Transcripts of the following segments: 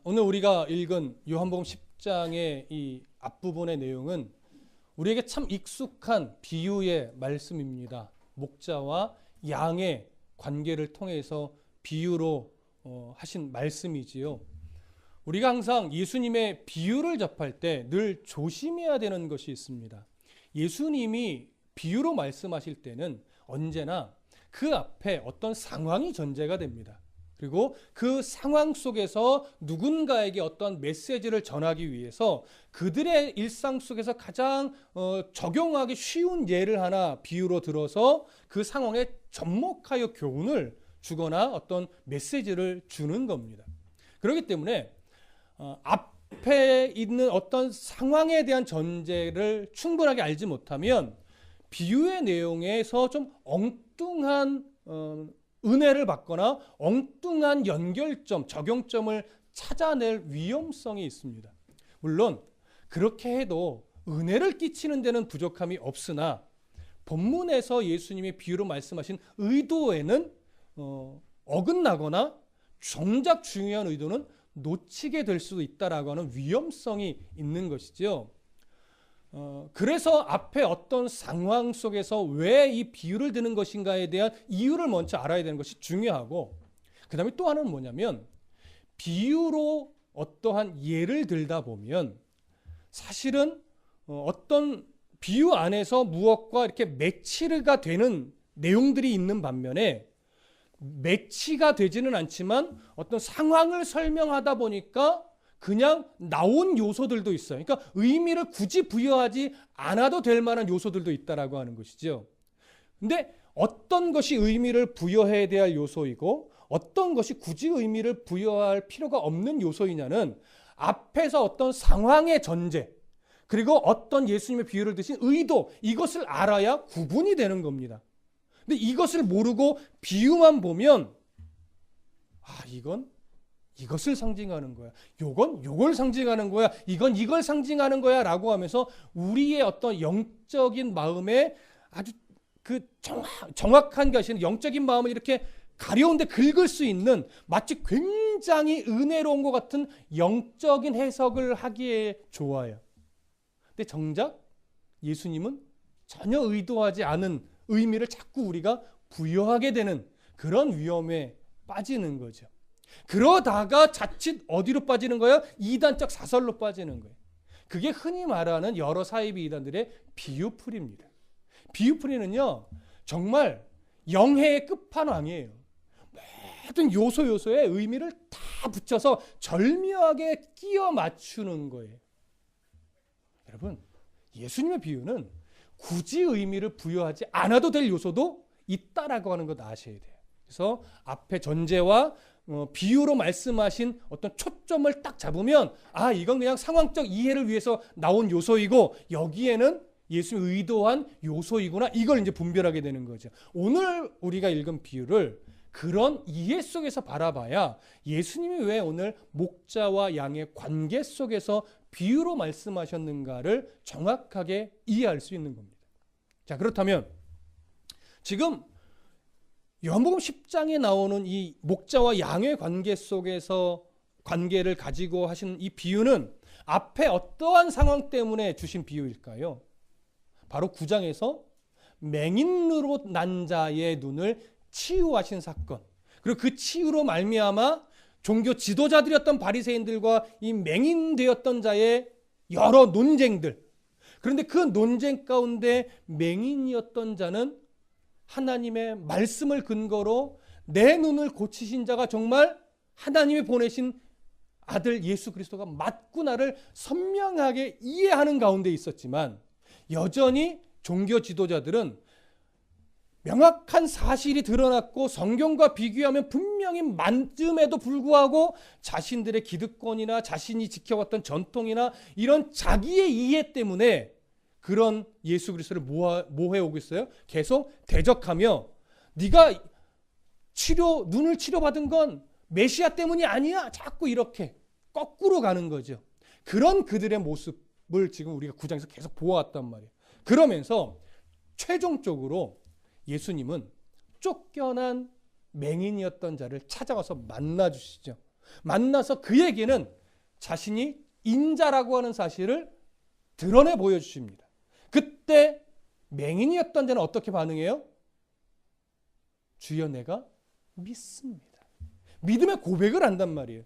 오늘 우리가 읽은 요한복음 10장의 이 앞부분의 내용은 우리에게 참 익숙한 비유의 말씀입니다. 목자와 양의 관계를 통해서 비유로 하신 말씀이지요. 우리가 항상 예수님의 비유를 접할 때 늘 조심해야 되는 것이 있습니다. 예수님이 비유로 말씀하실 때는 언제나 그 앞에 어떤 상황이 전제가 됩니다. 그리고 그 상황 속에서 누군가에게 어떤 메시지를 전하기 위해서 그들의 일상 속에서 가장 적용하기 쉬운 예를 하나 비유로 들어서 그 상황에 접목하여 교훈을 주거나 어떤 메시지를 주는 겁니다. 그렇기 때문에 앞에 있는 어떤 상황에 대한 전제를 충분하게 알지 못하면 비유의 내용에서 좀 엉뚱한 은혜를 받거나 엉뚱한 연결점, 적용점을 찾아낼 위험성이 있습니다. 물론 그렇게 해도 은혜를 끼치는 데는 부족함이 없으나 본문에서 예수님이 비유로 말씀하신 의도에는 어긋나거나 정작 중요한 의도는 놓치게 될 수도 있다라고 하는 위험성이 있는 것이죠. 그래서 앞에 어떤 상황 속에서 왜 이 비유를 드는 것인가에 대한 이유를 먼저 알아야 되는 것이 중요하고, 그 다음에 또 하나는 뭐냐면 비유로 어떠한 예를 들다 보면 사실은 어떤 비유 안에서 무엇과 이렇게 매치가 되는 내용들이 있는 반면에 매치가 되지는 않지만 어떤 상황을 설명하다 보니까 그냥 나온 요소들도 있어요. 그러니까 의미를 굳이 부여하지 않아도 될 만한 요소들도 있다라고 하는 것이죠. 근데 어떤 것이 의미를 부여해야 될 요소이고 어떤 것이 굳이 의미를 부여할 필요가 없는 요소이냐는 앞에서 어떤 상황의 전제, 그리고 어떤 예수님의 비유를 드신 의도, 이것을 알아야 구분이 되는 겁니다. 근데 이것을 모르고 비유만 보면 이건 이것을 상징하는 거야. 요건 요걸 상징하는 거야. 이건 이걸 상징하는 거야 라고 하면서 우리의 어떤 영적인 마음에 아주 그 정확한 것이 영적인 마음을 이렇게 가려운데 긁을 수 있는 마치 굉장히 은혜로운 것 같은 영적인 해석을 하기에 좋아요. 근데 정작 예수님은 전혀 의도하지 않은 의미를 자꾸 우리가 부여하게 되는 그런 위험에 빠지는 거죠. 그러다가 자칫 어디로 빠지는 거예요? 이단적 사설로 빠지는 거예요. 그게 흔히 말하는 여러 사이비 이단들의 비유풀이입니다. 비유풀이는요, 정말 영해의 끝판왕이에요. 모든 요소에 의미를 다 붙여서 절묘하게 끼워 맞추는 거예요. 여러분, 예수님의 비유는 굳이 의미를 부여하지 않아도 될 요소도 있다라고 하는 것 아셔야 돼요. 그래서 앞에 전제와 비유로 말씀하신 어떤 초점을 딱 잡으면 이건 그냥 상황적 이해를 위해서 나온 요소이고 여기에는 예수님이 의도한 요소이구나, 이걸 이제 분별하게 되는 거죠. 오늘 우리가 읽은 비유를 그런 이해 속에서 바라봐야 예수님이 왜 오늘 목자와 양의 관계 속에서 비유로 말씀하셨는가를 정확하게 이해할 수 있는 겁니다. 자, 그렇다면 지금 요한복음 10장에 나오는 이 목자와 양의 관계 속에서 관계를 가지고 하신 이 비유는 앞에 어떠한 상황 때문에 주신 비유일까요? 바로 9장에서 맹인으로 난 자의 눈을 치유하신 사건, 그리고 그 치유로 말미암아 종교 지도자들이었던 바리새인들과 이 맹인되었던 자의 여러 논쟁들, 그런데 그 논쟁 가운데 맹인이었던 자는 하나님의 말씀을 근거로 내 눈을 고치신 자가 정말 하나님이 보내신 아들 예수 그리스도가 맞구나를 선명하게 이해하는 가운데 있었지만, 여전히 종교 지도자들은 명확한 사실이 드러났고 성경과 비교하면 분명히 맞음에도 불구하고 자신들의 기득권이나 자신이 지켜왔던 전통이나 이런 자기의 이해 때문에 그런 예수 그리스도를 모해오고 있어요. 계속 대적하며 네가 눈을 치료받은 건 메시아 때문이 아니야, 자꾸 이렇게 거꾸로 가는 거죠. 그런 그들의 모습을 지금 우리가 9장에서 계속 보아왔단 말이에요. 그러면서 최종적으로 예수님은 쫓겨난 맹인이었던 자를 찾아와서 만나주시죠. 만나서 그에게는 자신이 인자라고 하는 사실을 드러내 보여주십니다. 그때 맹인이었던 자는 어떻게 반응해요? 주여 내가 믿습니다. 믿음의 고백을 한단 말이에요.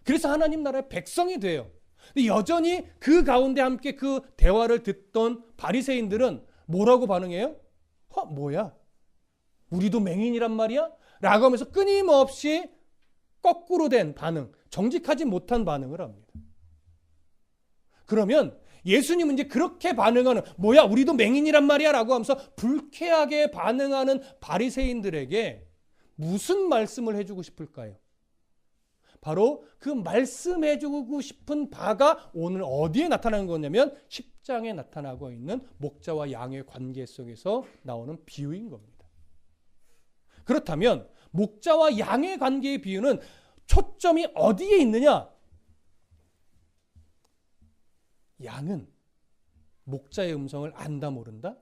그래서 하나님 나라의 백성이 돼요. 근데 여전히 그 가운데 함께 그 대화를 듣던 바리새인들은 뭐라고 반응해요? 뭐야? 우리도 맹인이란 말이야? 라고 하면서 끊임없이 거꾸로 된 반응, 정직하지 못한 반응을 합니다. 그러면 예수님은 이제 그렇게 반응하는, 뭐야 우리도 맹인이란 말이야 라고 하면서 불쾌하게 반응하는 바리새인들에게 무슨 말씀을 해주고 싶을까요? 바로 그 말씀해주고 싶은 바가 오늘 어디에 나타나는 거냐면 10장에 나타나고 있는 목자와 양의 관계 속에서 나오는 비유인 겁니다. 그렇다면 목자와 양의 관계의 비유는 초점이 어디에 있느냐? 양은 목자의 음성을 안다 모른다?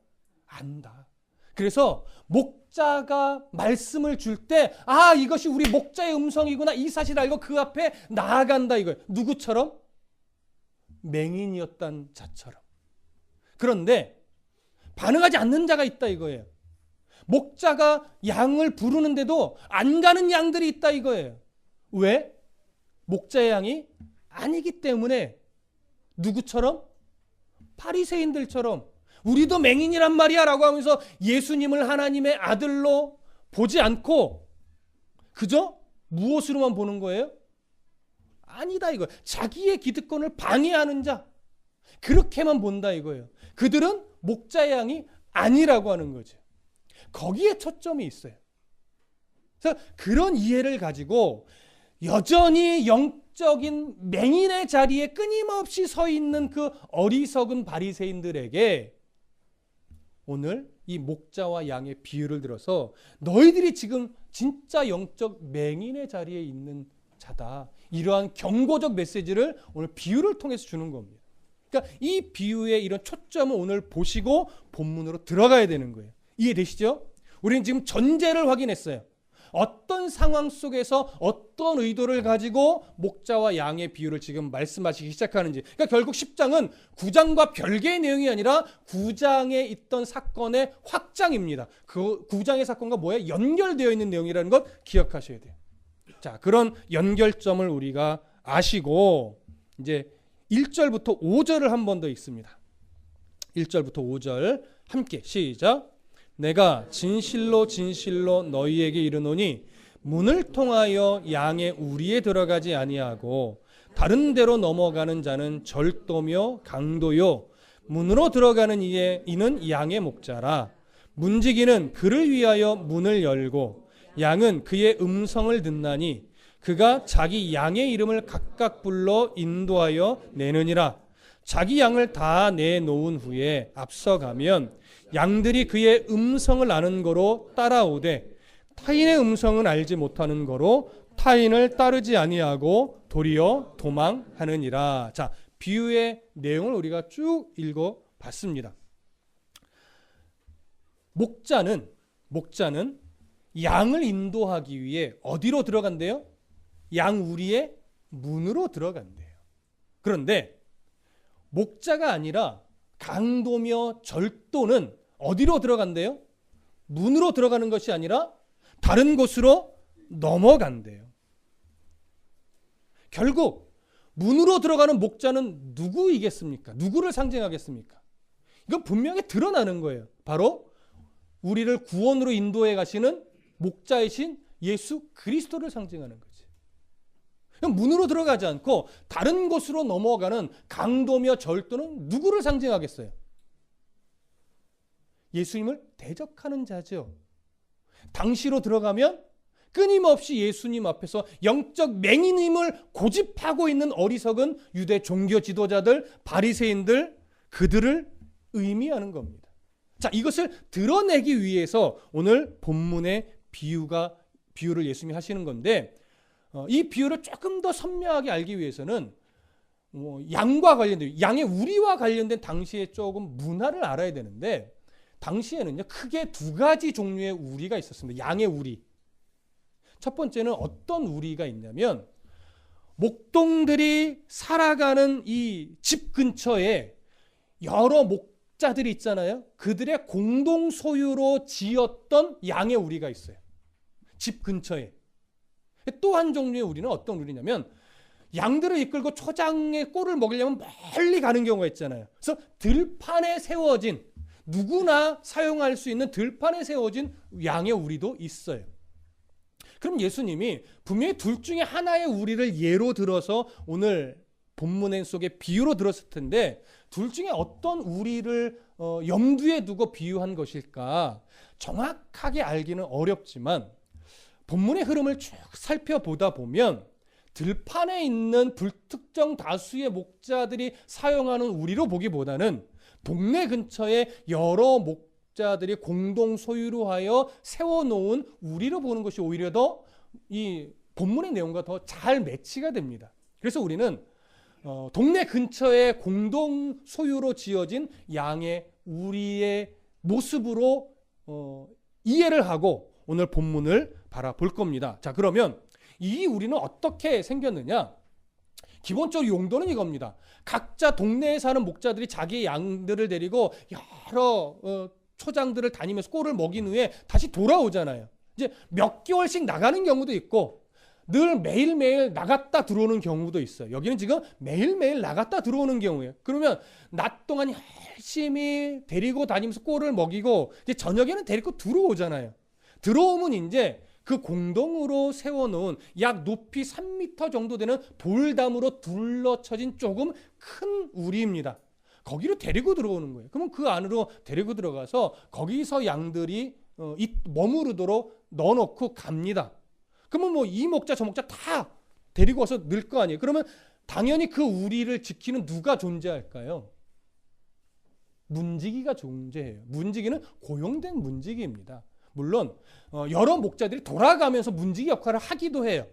안다. 그래서 목자가 말씀을 줄 때 이것이 우리 목자의 음성이구나 이 사실을 알고 그 앞에 나아간다 이거예요. 누구처럼? 맹인이었던 자처럼. 그런데 반응하지 않는 자가 있다 이거예요. 목자가 양을 부르는데도 안 가는 양들이 있다 이거예요. 왜? 목자의 양이 아니기 때문에. 누구처럼? 바리새인들처럼 우리도 맹인이란 말이야 라고 하면서 예수님을 하나님의 아들로 보지 않고 그저 무엇으로만 보는 거예요? 아니다 이거예요. 자기의 기득권을 방해하는 자, 그렇게만 본다 이거예요. 그들은 목자의 양이 아니라고 하는 거죠. 거기에 초점이 있어요. 그래서 그런 이해를 가지고 여전히 영적인 맹인의 자리에 끊임없이 서 있는 그 어리석은 바리새인들에게 오늘 이 목자와 양의 비유를 들어서 너희들이 지금 진짜 영적 맹인의 자리에 있는 자다. 이러한 경고적 메시지를 오늘 비유를 통해서 주는 겁니다. 그러니까 이 비유의 이런 초점을 오늘 보시고 본문으로 들어가야 되는 거예요. 이해되시죠? 우리는 지금 전제를 확인했어요. 어떤 상황 속에서 어떤 의도를 가지고 목자와 양의 비유를 지금 말씀하시기 시작하는지. 그러니까 결국 10장은 9장과 별개의 내용이 아니라 9장에 있던 사건의 확장입니다. 그 9장의 사건과 뭐에 연결되어 있는 내용이라는 것 기억하셔야 돼요. 자, 그런 연결점을 우리가 아시고 이제 1절부터 5절을 한 번 더 읽습니다. 1절부터 5절 함께 시작. 내가 진실로 진실로 너희에게 이르노니 문을 통하여 양의 우리에 들어가지 아니하고 다른 데로 넘어가는 자는 절도며 강도요 문으로 들어가는 이는 양의 목자라. 문지기는 그를 위하여 문을 열고 양은 그의 음성을 듣나니 그가 자기 양의 이름을 각각 불러 인도하여 내느니라. 자기 양을 다 내놓은 후에 앞서가면 양들이 그의 음성을 아는 거로 따라오되 타인의 음성은 알지 못하는 거로 타인을 따르지 아니하고 도리어 도망하느니라. 자, 비유의 내용을 우리가 쭉 읽어봤습니다. 목자는 양을 인도하기 위해 어디로 들어간대요? 양 우리의 문으로 들어간대요. 그런데 목자가 아니라 강도며 절도는 어디로 들어간대요? 문으로 들어가는 것이 아니라 다른 곳으로 넘어간대요. 결국 문으로 들어가는 목자는 누구이겠습니까? 누구를 상징하겠습니까? 이건 분명히 드러나는 거예요. 바로 우리를 구원으로 인도해 가시는 목자이신 예수 그리스도를 상징하는 거지. 문으로 들어가지 않고 다른 곳으로 넘어가는 강도며 절도는 누구를 상징하겠어요? 예수님을 대적하는 자죠. 당시로 들어가면 끊임없이 예수님 앞에서 영적 맹인임을 고집하고 있는 어리석은 유대 종교 지도자들, 바리새인들, 그들을 의미하는 겁니다. 자, 이것을 드러내기 위해서 오늘 본문의 비유를 예수님이 하시는 건데, 이 비유를 조금 더 선명하게 알기 위해서는 양과 관련된, 양의 우리와 관련된 당시의 조금 문화를 알아야 되는데, 당시에는요 크게 두 가지 종류의 우리가 있었습니다. 양의 우리. 첫 번째는 어떤 우리가 있냐면 목동들이 살아가는 이 집 근처에 여러 목자들이 있잖아요. 그들의 공동 소유로 지었던 양의 우리가 있어요. 집 근처에. 또 한 종류의 우리는 어떤 우리냐면 양들을 이끌고 초장에 꼴을 먹이려면 멀리 가는 경우가 있잖아요. 그래서 들판에 세워진, 누구나 사용할 수 있는 들판에 세워진 양의 우리도 있어요. 그럼 예수님이 분명히 둘 중에 하나의 우리를 예로 들어서 오늘 본문 속에 비유로 들었을 텐데 둘 중에 어떤 우리를 염두에 두고 비유한 것일까 정확하게 알기는 어렵지만 본문의 흐름을 쭉 살펴보다 보면 들판에 있는 불특정 다수의 목자들이 사용하는 우리로 보기보다는 동네 근처에 여러 목자들이 공동 소유로 하여 세워놓은 우리로 보는 것이 오히려 더 이 본문의 내용과 더 잘 매치가 됩니다. 그래서 우리는 동네 근처에 공동 소유로 지어진 양의 우리의 모습으로 이해를 하고 오늘 본문을 바라볼 겁니다. 자, 그러면 이 우리는 어떻게 생겼느냐? 기본적으로 용도는 이겁니다. 각자 동네에 사는 목자들이 자기의 양들을 데리고 여러 초장들을 다니면서 꼴을 먹인 후에 다시 돌아오잖아요. 이제 몇 개월씩 나가는 경우도 있고 늘 매일매일 나갔다 들어오는 경우도 있어요. 여기는 지금 매일매일 나갔다 들어오는 경우예요. 그러면 낮 동안 열심히 데리고 다니면서 꼴을 먹이고 이제 저녁에는 데리고 들어오잖아요. 들어오면 이제 그 공동으로 세워놓은 약 높이 3m 정도 되는 돌담으로 둘러쳐진 조금 큰 우리입니다. 거기로 데리고 들어오는 거예요. 그러면 그 안으로 데리고 들어가서 거기서 양들이 머무르도록 넣어놓고 갑니다. 그러면 뭐 이 목자 저 목자 다 데리고 와서 넣을 거 아니에요. 그러면 당연히 그 우리를 지키는 누가 존재할까요? 문지기가 존재해요. 문지기는 고용된 문지기입니다. 물론 여러 목자들이 돌아가면서 문지기 역할을 하기도 해요.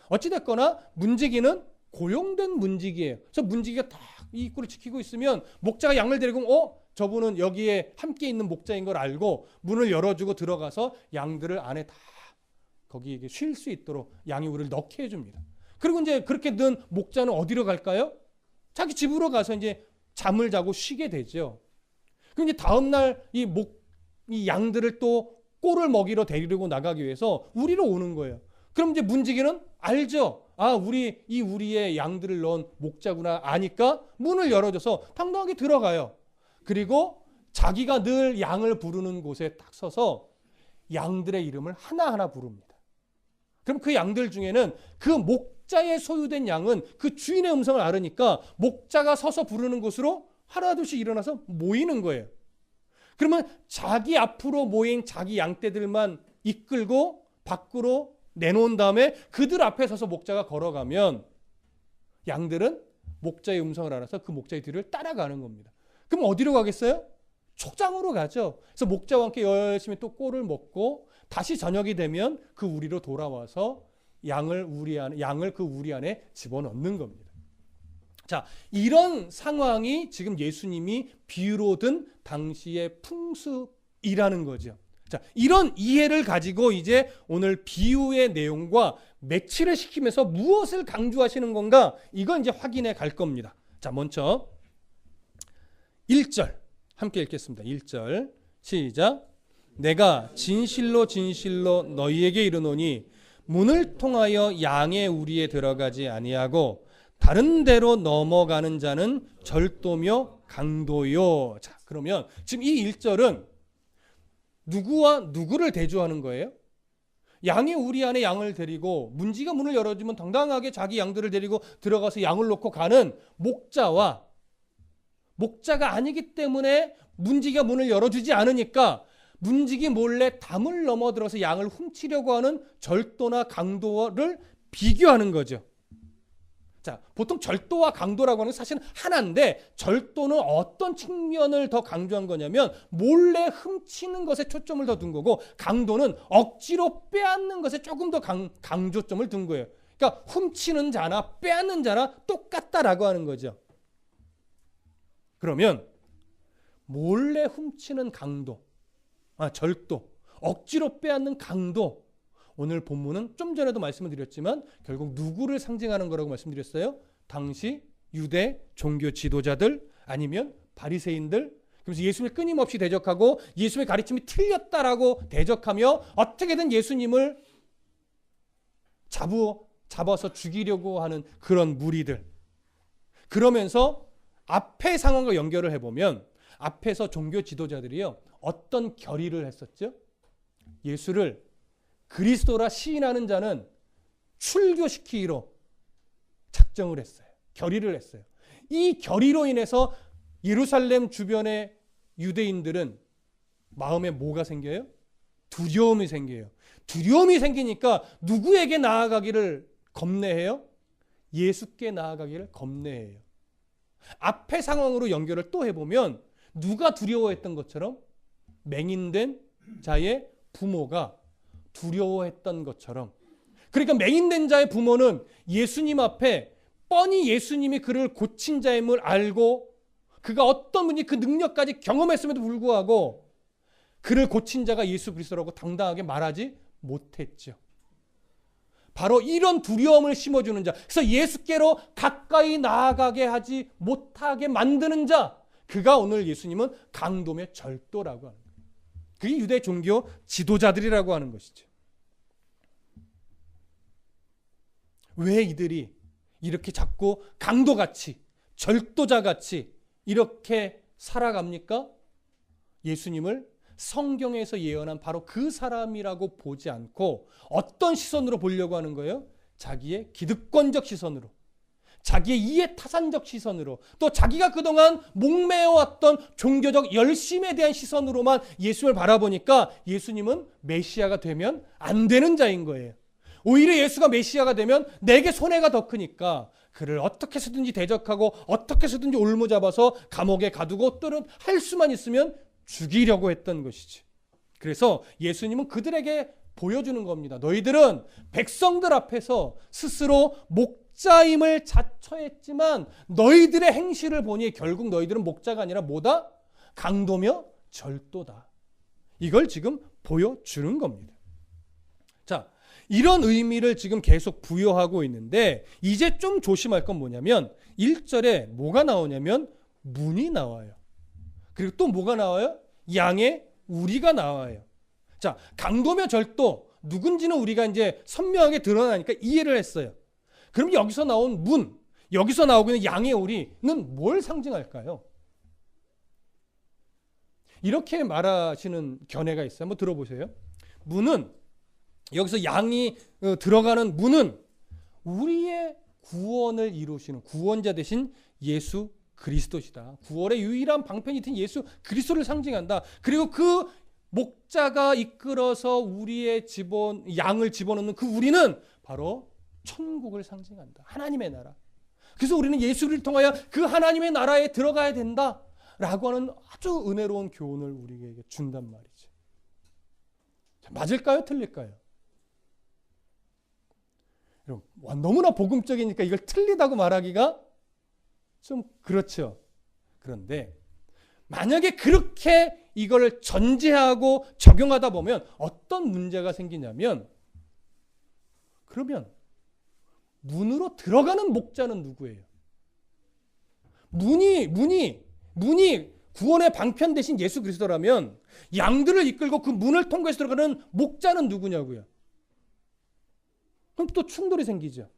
어찌됐거나 문지기는 고용된 문지기예요. 그래서 문지기가 딱 이 입구를 지키고 있으면 목자가 양을 데리고 저분은 여기에 함께 있는 목자인 걸 알고 문을 열어주고 들어가서 양들을 안에 다 거기에 쉴 수 있도록 양의 우리를 넣게 해줍니다. 그리고 이제 그렇게 든 목자는 어디로 갈까요? 자기 집으로 가서 이제 잠을 자고 쉬게 되죠. 그럼 이제 다음날 이 양들을 또 꼴을 먹이러 데리고 나가기 위해서 우리로 오는 거예요. 그럼 이제 문지기는 알죠. 우리의 양들을 넣은 목자구나 아니까 문을 열어줘서 당당하게 들어가요. 그리고 자기가 늘 양을 부르는 곳에 딱 서서 양들의 이름을 하나하나 부릅니다. 그럼 그 양들 중에는 그 목자의 소유된 양은 그 주인의 음성을 알으니까 목자가 서서 부르는 곳으로 하나둘씩 일어나서 모이는 거예요. 그러면 자기 앞으로 모인 자기 양떼들만 이끌고 밖으로 내놓은 다음에 그들 앞에 서서 목자가 걸어가면 양들은 목자의 음성을 알아서 그 목자의 뒤를 따라가는 겁니다. 그럼 어디로 가겠어요? 초장으로 가죠. 그래서 목자와 함께 열심히 또 꼴을 먹고 다시 저녁이 되면 그 우리로 돌아와서 양을 그 우리 안에 집어넣는 겁니다. 자, 이런 상황이 지금 예수님이 비유로 든 당시의 풍습이라는 거죠. 자, 이런 이해를 가지고 이제 오늘 비유의 내용과 매치를 시키면서 무엇을 강조하시는 건가? 이건 이제 확인해 갈 겁니다. 자, 먼저 1절 함께 읽겠습니다. 1절 시작. 내가 진실로 진실로 너희에게 이르노니 문을 통하여 양의 우리에 들어가지 아니하고 다른 데로 넘어가는 자는 절도며 강도요. 자, 그러면 지금 이 1절은 누구와 누구를 대조하는 거예요? 양의 우리 안에 양을 데리고 문지가 문을 열어주면 당당하게 자기 양들을 데리고 들어가서 양을 놓고 가는 목자와 목자가 아니기 때문에 문지기가 문을 열어주지 않으니까 문지기 몰래 담을 넘어들어서 양을 훔치려고 하는 절도나 강도를 비교하는 거죠. 자, 보통 절도와 강도라고 하는 건 사실은 하나인데 절도는 어떤 측면을 더 강조한 거냐면 몰래 훔치는 것에 초점을 더 둔 거고 강도는 억지로 빼앗는 것에 조금 더 강조점을 둔 거예요. 그러니까 훔치는 자나 빼앗는 자나 똑같다라고 하는 거죠. 그러면 몰래 훔치는 절도, 억지로 빼앗는 강도, 오늘 본문은 좀 전에도 말씀을 드렸지만 결국 누구를 상징하는 거라고 말씀드렸어요? 당시 유대 종교 지도자들 아니면 바리새인들. 그래서 예수님을 끊임없이 대적하고 예수님의 가르침이 틀렸다라고 대적하며 어떻게든 예수님을 잡아서 죽이려고 하는 그런 무리들. 그러면서 앞의 상황과 연결을 해보면 앞에서 종교 지도자들이요, 어떤 결의를 했었죠? 예수를 그리스도라 시인하는 자는 출교시키기로 작정을 했어요. 결의를 했어요. 이 결의로 인해서 예루살렘 주변의 유대인들은 마음에 뭐가 생겨요? 두려움이 생겨요. 두려움이 생기니까 누구에게 나아가기를 겁내해요? 예수께 나아가기를 겁내해요. 앞의 상황으로 연결을 또 해보면 누가 두려워했던 것처럼 맹인된 자의 부모가 두려워했던 것처럼, 그러니까 맹인된 자의 부모는 예수님 앞에 뻔히 예수님이 그를 고친 자임을 알고 그가 어떤 분이 그 능력까지 경험했음에도 불구하고 그를 고친 자가 예수 그리스도라고 당당하게 말하지 못했죠. 바로 이런 두려움을 심어주는 자, 그래서 예수께로 가까이 나아가게 하지 못하게 만드는 자, 그가 오늘 예수님은 강도며 절도라고 하는 거예요. 그게 유대 종교 지도자들이라고 하는 것이죠. 왜 이들이 이렇게 자꾸 강도같이 절도자같이 이렇게 살아갑니까? 예수님을 성경에서 예언한 바로 그 사람이라고 보지 않고 어떤 시선으로 보려고 하는 거예요? 자기의 기득권적 시선으로, 자기의 이해 타산적 시선으로, 또 자기가 그동안 목매어왔던 종교적 열심에 대한 시선으로만 예수님을 바라보니까 예수님은 메시아가 되면 안 되는 자인 거예요. 오히려 예수가 메시아가 되면 내게 손해가 더 크니까 그를 어떻게 해서든지 대적하고 어떻게 해서든지 올무잡아서 감옥에 가두고 또는 할 수만 있으면 죽이려고 했던 것이지. 그래서 예수님은 그들에게 보여주는 겁니다. 너희들은 백성들 앞에서 스스로 목자임을 자처했지만 너희들의 행실을 보니 결국 너희들은 목자가 아니라 뭐다? 강도며 절도다. 이걸 지금 보여주는 겁니다. 자, 이런 의미를 지금 계속 부여하고 있는데 이제 좀 조심할 건 뭐냐면 1절에 뭐가 나오냐면 문이 나와요. 그리고 또 뭐가 나와요? 양의 우리가 나와요. 자, 강도며 절도 누군지는 우리가 이제 선명하게 드러나니까 이해를 했어요. 그럼 여기서 나온 문, 여기서 나오고 있는 양의 우리는 뭘 상징할까요? 이렇게 말하시는 견해가 있어요. 한번 들어보세요. 문은, 여기서 양이 들어가는 문은 우리의 구원을 이루시는 구원자 되신 예수 그리스도시다. 구원의 유일한 방편이 된 예수 그리스도를 상징한다. 그리고 그 목자가 이끌어서 우리의 양을 집어넣는 그 우리는 바로 천국을 상징한다. 하나님의 나라. 그래서 우리는 예수를 통하여 그 하나님의 나라에 들어가야 된다라고 하는 아주 은혜로운 교훈을 우리에게 준단 말이죠. 맞을까요? 틀릴까요? 너무나 복음적이니까 이걸 틀리다고 말하기가 좀 그렇죠. 그런데 만약에 그렇게 이걸 전제하고 적용하다 보면 어떤 문제가 생기냐면, 그러면 문으로 들어가는 목자는 누구예요? 문이 구원의 방편 대신 예수 그리스도라면 양들을 이끌고 그 문을 통과해서 들어가는 목자는 누구냐고요? 그럼 또 충돌이 생기죠.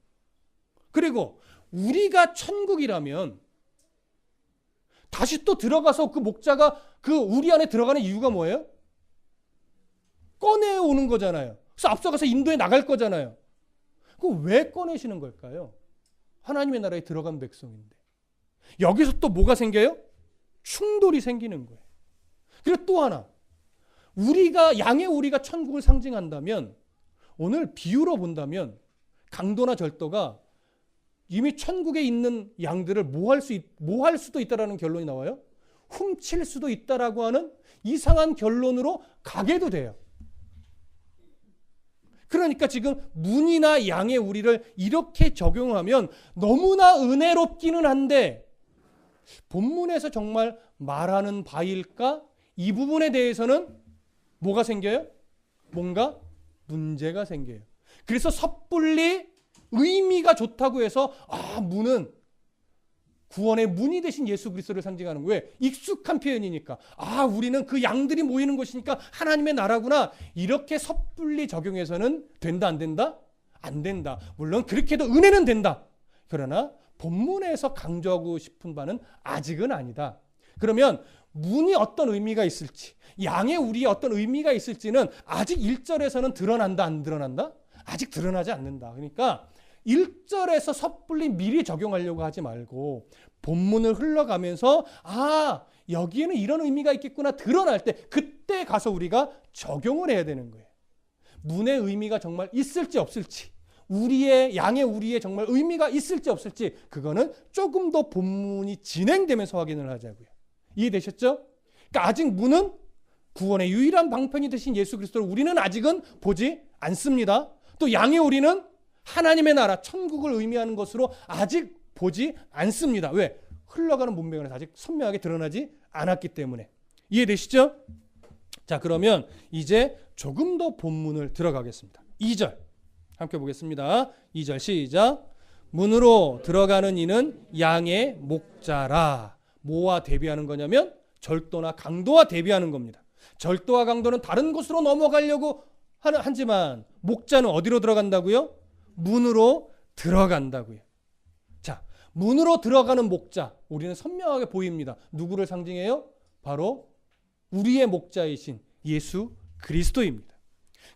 그리고 우리가 천국이라면 다시 또 들어가서 그 목자가 그 우리 안에 들어가는 이유가 뭐예요? 꺼내오는 거잖아요. 그래서 앞서가서 인도에 나갈 거잖아요. 그거 왜 꺼내시는 걸까요? 하나님의 나라에 들어간 백성인데. 여기서 또 뭐가 생겨요? 충돌이 생기는 거예요. 그리고 또 하나, 양의 우리가 천국을 상징한다면 오늘 비유로 본다면 강도나 절도가 이미 천국에 있는 양들을 뭐 할 수도 있다라는 결론이 나와요. 훔칠 수도 있다라고 하는 이상한 결론으로 가게도 돼요. 그러니까 지금 문이나 양의 우리를 이렇게 적용하면 너무나 은혜롭기는 한데 본문에서 정말 말하는 바일까? 이 부분에 대해서는 뭐가 생겨요? 뭔가 문제가 생겨요. 그래서 섣불리 의미가 좋다고 해서 문은 구원의 문이 되신 예수 그리스도를 상징하는 거예요. 왜? 익숙한 표현이니까. 우리는 그 양들이 모이는 곳이니까 하나님의 나라구나. 이렇게 섣불리 적용해서는 된다, 안 된다? 안 된다. 물론 그렇게도 은혜는 된다. 그러나 본문에서 강조하고 싶은 바는 아직은 아니다. 그러면 문이 어떤 의미가 있을지, 양의 우리의 어떤 의미가 있을지는 아직 1절에서는 드러난다, 안 드러난다? 아직 드러나지 않는다. 그러니까 1절에서 섣불리 미리 적용하려고 하지 말고 본문을 흘러가면서 여기에는 이런 의미가 있겠구나 드러날 때 그때 가서 우리가 적용을 해야 되는 거예요. 문의 의미가 정말 있을지 없을지, 양의 우리의 정말 의미가 있을지 없을지, 그거는 조금 더 본문이 진행되면서 확인을 하자고요. 이해되셨죠? 그러니까 아직 문은 구원의 유일한 방편이 되신 예수 그리스도를 우리는 아직은 보지 않습니다. 또 양의 우리는 하나님의 나라, 천국을 의미하는 것으로 아직 보지 않습니다. 왜? 흘러가는 문맥은 아직 선명하게 드러나지 않았기 때문에. 이해되시죠? 자, 그러면 이제 조금 더 본문을 들어가겠습니다. 2절 함께 보겠습니다. 2절 시작. 문으로 들어가는 이는 양의 목자라. 뭐와 대비하는 거냐면 절도나 강도와 대비하는 겁니다. 절도와 강도는 다른 곳으로 넘어가려고 하지만 목자는 어디로 들어간다고요? 문으로 들어간다고요. 자, 문으로 들어가는 목자, 우리는 선명하게 보입니다. 누구를 상징해요? 바로 우리의 목자이신 예수 그리스도입니다.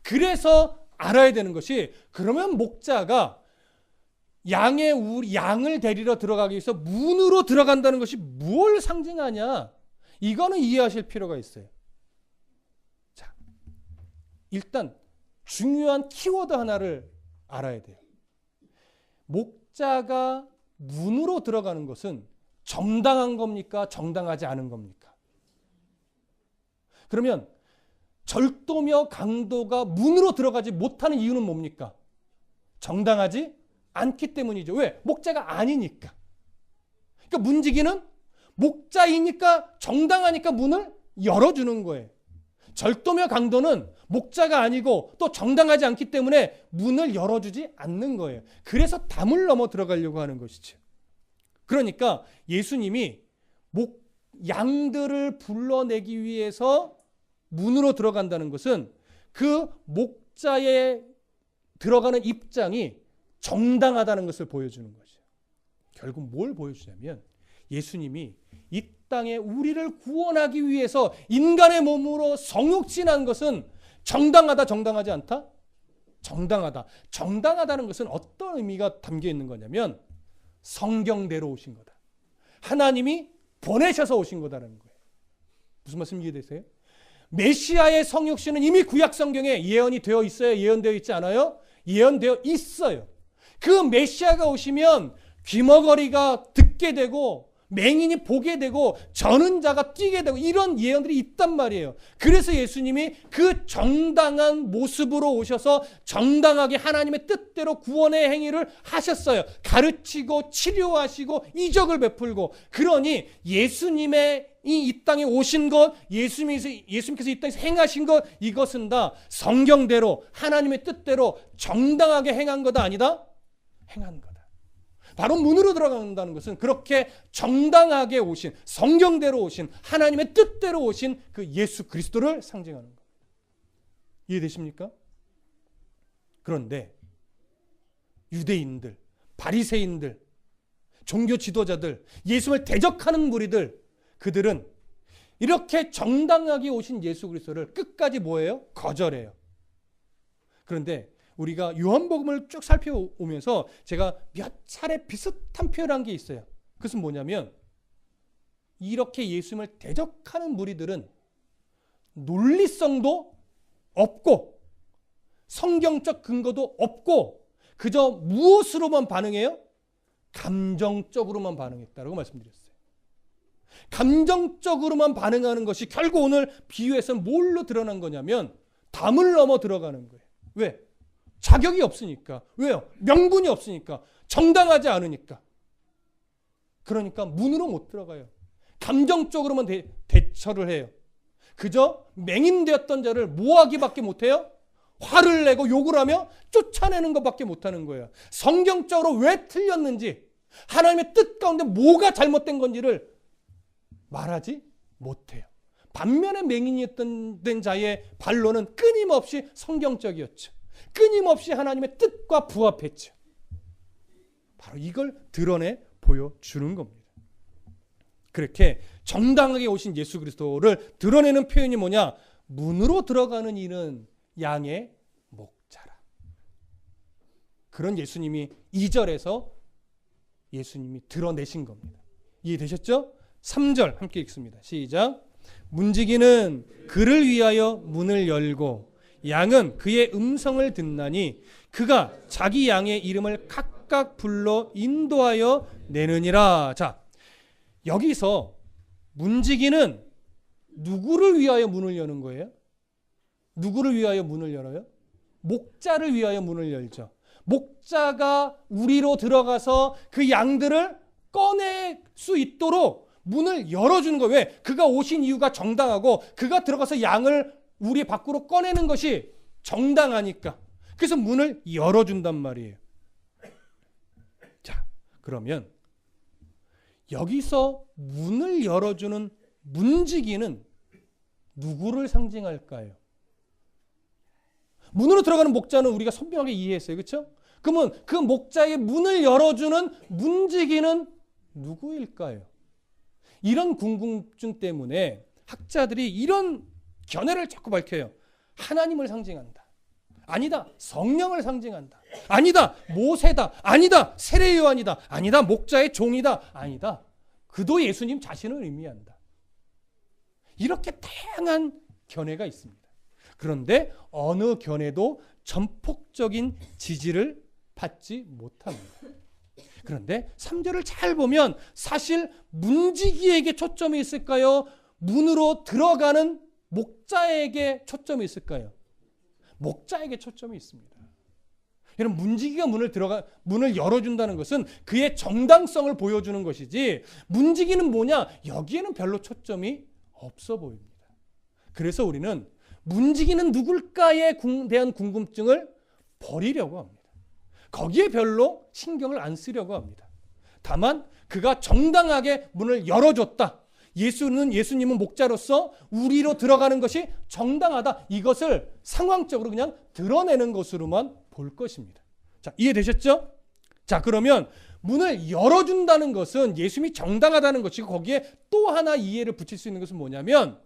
그래서 알아야 되는 것이, 그러면 목자가 양을 데리러 들어가기 위해서 문으로 들어간다는 것이 뭘 상징하냐? 이거는 이해하실 필요가 있어요. 자, 일단 중요한 키워드 하나를 알아야 돼요. 목자가 문으로 들어가는 것은 정당한 겁니까? 정당하지 않은 겁니까? 그러면 절도며 강도가 문으로 들어가지 못하는 이유는 뭡니까? 정당하지 않기 때문이죠. 왜? 목자가 아니니까. 그러니까 문지기는 목자이니까 정당하니까 문을 열어주는 거예요. 절도며 강도는 목자가 아니고 또 정당하지 않기 때문에 문을 열어주지 않는 거예요. 그래서 담을 넘어 들어가려고 하는 것이죠. 그러니까 예수님이 양들을 불러내기 위해서 문으로 들어간다는 것은 그 목자의 들어가는 입장이 정당하다는 것을 보여주는 거죠. 결국 뭘 보여주냐면 예수님이 이 땅에 우리를 구원하기 위해서 인간의 몸으로 성육신한 것은 정당하다, 정당하지 않다? 정당하다. 정당하다는 것은 어떤 의미가 담겨 있는 거냐면 성경대로 오신 거다. 하나님이 보내셔서 오신 거다라는 거예요. 무슨 말씀 이해되세요? 메시아의 성육신은 이미 구약 성경에 예언이 되어 있어요? 예언되어 있지 않아요? 예언되어 있어요. 그 메시아가 오시면 귀머거리가 듣게 되고 맹인이 보게 되고 저는 자가 뛰게 되고 이런 예언들이 있단 말이에요. 그래서 예수님이 그 정당한 모습으로 오셔서 정당하게 하나님의 뜻대로 구원의 행위를 하셨어요. 가르치고 치료하시고 이적을 베풀고. 그러니 예수님의 이 땅에 오신 것, 예수님께서 이 땅에서 행하신 것, 이것은 다 성경대로 하나님의 뜻대로 정당하게 행한 거다 아니다? 행한 거다. 바로 문으로 들어간다는 것은 그렇게 정당하게 오신, 성경대로 오신, 하나님의 뜻대로 오신 그 예수 그리스도를 상징하는 거예요. 이해되십니까? 그런데 유대인들, 바리새인들, 종교 지도자들, 예수를 대적하는 무리들, 그들은 이렇게 정당하게 오신 예수 그리스도를 끝까지 뭐예요? 거절해요. 그런데 우리가 요한복음을 쭉 살펴오면서 제가 몇 차례 비슷한 표현한 게 있어요. 그것은 뭐냐면 이렇게 예수님을 대적하는 무리들은 논리성도 없고 성경적 근거도 없고 그저 무엇으로만 반응해요? 감정적으로만 반응했다라고 말씀드렸어요. 감정적으로만 반응하는 것이 결국 오늘 비유에서는 뭘로 드러난 거냐면 담을 넘어 들어가는 거예요. 왜? 자격이 없으니까. 왜요? 명분이 없으니까. 정당하지 않으니까. 그러니까 문으로 못 들어가요. 감정적으로만 대처를 해요. 그저 맹인되었던 자를 뭐하기밖에 못해요? 화를 내고 욕을 하며 쫓아내는 것밖에 못하는 거예요. 성경적으로 왜 틀렸는지, 하나님의 뜻 가운데 뭐가 잘못된 건지를 말하지 못해요. 반면에 맹인이었던 된 자의 반론은 끊임없이 성경적이었죠. 끊임없이 하나님의 뜻과 부합했죠. 바로 이걸 드러내 보여주는 겁니다. 그렇게 정당하게 오신 예수 그리스도를 드러내는 표현이 뭐냐? 문으로 들어가는 이는 양의 목자라. 그런 예수님이 2절에서 예수님이 드러내신 겁니다. 이해되셨죠? 3절 함께 읽습니다. 시작. 문지기는 그를 위하여 문을 열고 양은 그의 음성을 듣나니 그가 자기 양의 이름을 각각 불러 인도하여 내느니라. 자, 여기서 문지기는 누구를 위하여 문을 여는 거예요? 누구를 위하여 문을 열어요? 목자를 위하여 문을 열죠. 목자가 우리로 들어가서 그 양들을 꺼낼 수 있도록 문을 열어주는 거예요. 왜? 그가 오신 이유가 정당하고 그가 들어가서 양을 우리 밖으로 꺼내는 것이 정당하니까. 그래서 문을 열어준단 말이에요. 자, 그러면 여기서 문을 열어주는 문지기는 누구를 상징할까요? 문으로 들어가는 목자는 우리가 선명하게 이해했어요. 그렇죠? 그러면 그 목자의 문을 열어주는 문지기는 누구일까요? 이런 궁금증 때문에 학자들이 이런 견해를 자꾸 밝혀요. 하나님을 상징한다. 아니다. 성령을 상징한다. 아니다. 모세다. 아니다. 세례 요한이다. 아니다. 목자의 종이다. 아니다. 그도 예수님 자신을 의미한다. 이렇게 다양한 견해가 있습니다. 그런데 어느 견해도 전폭적인 지지를 받지 못합니다. 그런데 3절을 잘 보면 사실 문지기에게 초점이 있을까요? 문으로 들어가는 목자에게 초점이 있을까요? 목자에게 초점이 있습니다. 여러분, 문지기가 문을 열어준다는 것은 그의 정당성을 보여주는 것이지, 문지기는 뭐냐? 여기에는 별로 초점이 없어 보입니다. 그래서 우리는 문지기는 누굴까에 대한 궁금증을 버리려고 합니다. 거기에 별로 신경을 안 쓰려고 합니다. 다만 그가 정당하게 문을 열어줬다. 예수님은 목자로서 우리로 들어가는 것이 정당하다. 이것을 상황적으로 그냥 드러내는 것으로만 볼 것입니다. 자, 이해되셨죠? 자, 그러면 문을 열어준다는 것은 예수님이 정당하다는 것이고, 거기에 또 하나 이해를 붙일 수 있는 것은 뭐냐면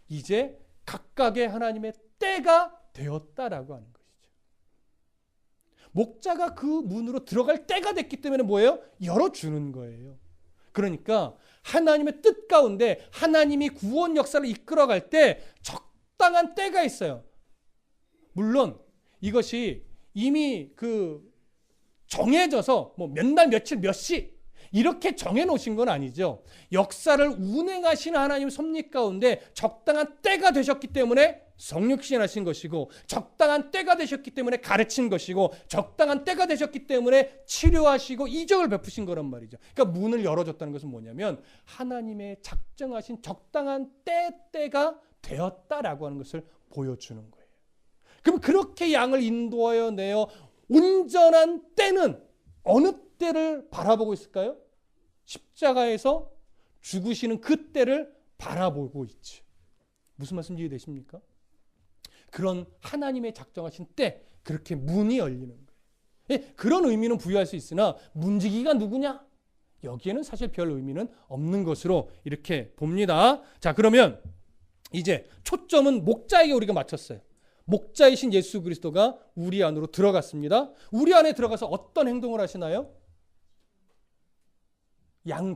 이제 각각의 하나님의 때가 되었다라고 하는 것이죠. 목자가 그 문으로 들어갈 때가 됐기 때문에 뭐예요? 열어주는 거예요. 그러니까 하나님의 뜻 가운데 하나님이 구원 역사를 이끌어갈 때 적당한 때가 있어요. 물론 이것이 이미 정해져서 뭐 몇 날 며칠 몇 시 이렇게 정해놓으신 건 아니죠. 역사를 운행하시는 하나님 섭리 가운데 적당한 때가 되셨기 때문에 성육신하신 것이고, 적당한 때가 되셨기 때문에 가르친 것이고, 적당한 때가 되셨기 때문에 치료하시고 이적을 베푸신 거란 말이죠. 그러니까 문을 열어줬다는 것은 뭐냐면 하나님의 작정하신 적당한 때가 되었다라고 하는 것을 보여주는 거예요. 그럼 그렇게 양을 인도하여 내어 온전한 때는 어느 때를 바라보고 있을까요? 십자가에서 죽으시는 그 때를 바라보고 있죠. 무슨 말씀인지 이해되십니까? 그런 하나님의 작정하신 때 그렇게 문이 열리는 거예요. 예, 그런 의미는 부여할 수 있으나 문지기가 누구냐? 여기에는 사실 별 의미는 없는 것으로 이렇게 봅니다. 자, 그러면 이제 초점은 목자에게 우리가 맞췄어요. 목자이신 예수 그리스도가 우리 안으로 들어갔습니다. 우리 안에 들어가서 어떤 행동을 하시나요?